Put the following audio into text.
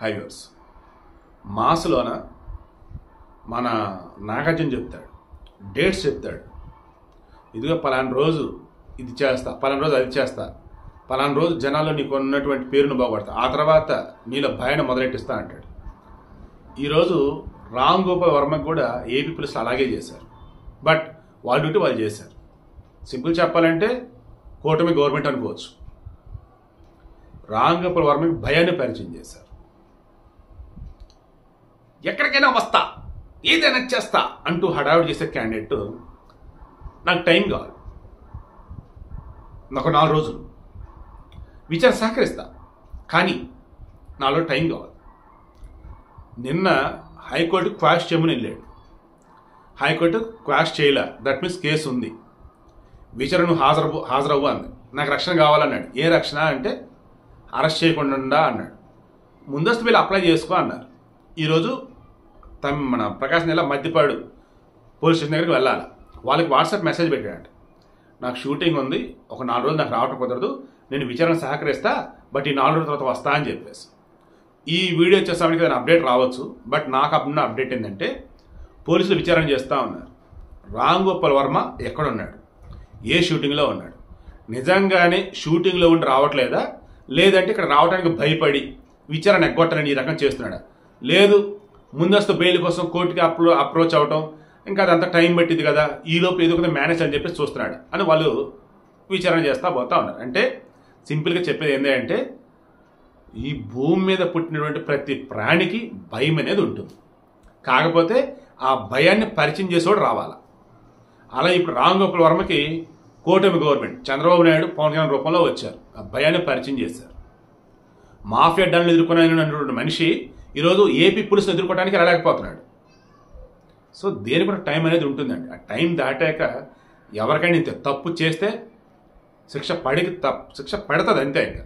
హైవేర్స్ మాస్లోన మన నాగార్జున చెప్తాడు, డేట్స్ చెప్తాడు. ఇదిగో పలానా రోజు ఇది చేస్తా, పలానా రోజు అది చేస్తా, పలానా రోజు జనాల్లో నీకు ఉన్నటువంటి పేరును బాగుపడతా, ఆ తర్వాత నీలో భయాన్ని మొదలెట్టిస్తా అంటాడు. ఈరోజు రామ్ గోపాల్ వర్మకు కూడా ఏపీ పోలీసులు అలాగే చేశారు. బట్ వాళ్ళ డ్యూటీ వాళ్ళు చేశారు. సింపుల్ చెప్పాలంటే కూటమి గవర్నమెంట్ అనుకోవచ్చు. రామ్ గోపాల్ వర్మకి భయాన్ని పరిచయం చేశారు. ఎక్కడికైనా వస్తా, ఏదైనా చేస్తా అంటూ హడావిడి చేసే క్యాండిడేట్ నాకు టైం కావాలి, నాకు 4 రోజులు విచారణ సహకరిస్తా, కానీ నాలో టైం కావాలి. నిన్న హైకోర్టు క్వాష్ చేయమని వెళ్ళాడు. హైకోర్టు క్వాష్ చేయలే, దట్ మీన్స్ కేసు ఉంది, విచారణ హాజరవ్వు అంది. నాకు రక్షణ కావాలన్నాడు. ఏ రక్షణ అంటే అరెస్ట్ చేయకుండా అన్నాడు. ముందస్తు బిల్లు అప్లై చేసుకో అన్నారు. ఈరోజు మన ప్రకాశం జిల్లా మద్దిపాడు పోలీస్ స్టేషన్ దగ్గరికి వెళ్ళాలి. వాళ్ళకి వాట్సాప్ మెసేజ్ పెట్టాడంట, నాకు షూటింగ్ ఉంది, ఒక 4 రోజులు నాకు రావటం కుదరదు, నేను విచారణ సహకరిస్తా, బట్ ఈ 4 రోజుల తర్వాత వస్తా అని చెప్పేసి. ఈ వీడియో వచ్చేసరికి దాని అప్డేట్ రావచ్చు. బట్ నాకు అప్పుడున్న అప్డేట్ ఏంటంటే పోలీసులు విచారణ చేస్తూ ఉన్నారు. రామ్ గోపాల్ వర్మ ఎక్కడున్నాడు, ఏ షూటింగ్లో ఉన్నాడు, నిజంగానే షూటింగ్లో ఉండి రావట్లేదా, లేదంటే ఇక్కడ రావడానికి భయపడి విచారణ ఎగ్గొట్టాలని ఈ రకం చేస్తున్నాడా, లేదు ముందస్తు బెయిల్ కోసం కోర్టుకి అప్రోచ్ అవటం, ఇంకా అదంతా టైం పట్టింది కదా, ఈలోపు ఏదో ఒక మేనేజ్ అని చెప్పి చూస్తున్నాడు అని వాళ్ళు విచారణ చేస్తూ పోతా ఉన్నారు. అంటే సింపుల్గా చెప్పేది ఏంటంటే ఈ భూమి మీద పుట్టినటువంటి ప్రతి ప్రాణికి భయం అనేది ఉంటుంది. కాకపోతే ఆ భయాన్ని పరిచయం చేసేవాడు రావాలా. అలా ఇప్పుడు రామ్ గోపాల్ వర్మకి కూటమి గవర్నమెంట్ చంద్రబాబు నాయుడు, పవన్ కళ్యాణ్ రూపంలో వచ్చారు, ఆ భయాన్ని పరిచయం చేశారు. మాఫియా డాన్లు ఎదుర్కొన్నటువంటి మనిషి ఈరోజు ఏపీ పోలీసులు ఎదుర్కోవడానికి రాలేకపోతున్నాడు. సో దేనికి కూడా టైం అనేది ఉంటుందండి. ఆ టైం దాటాక ఎవరికైనా ఇంత తప్పు చేస్తే శిక్ష పడుతుంది అంతే. ఇంకా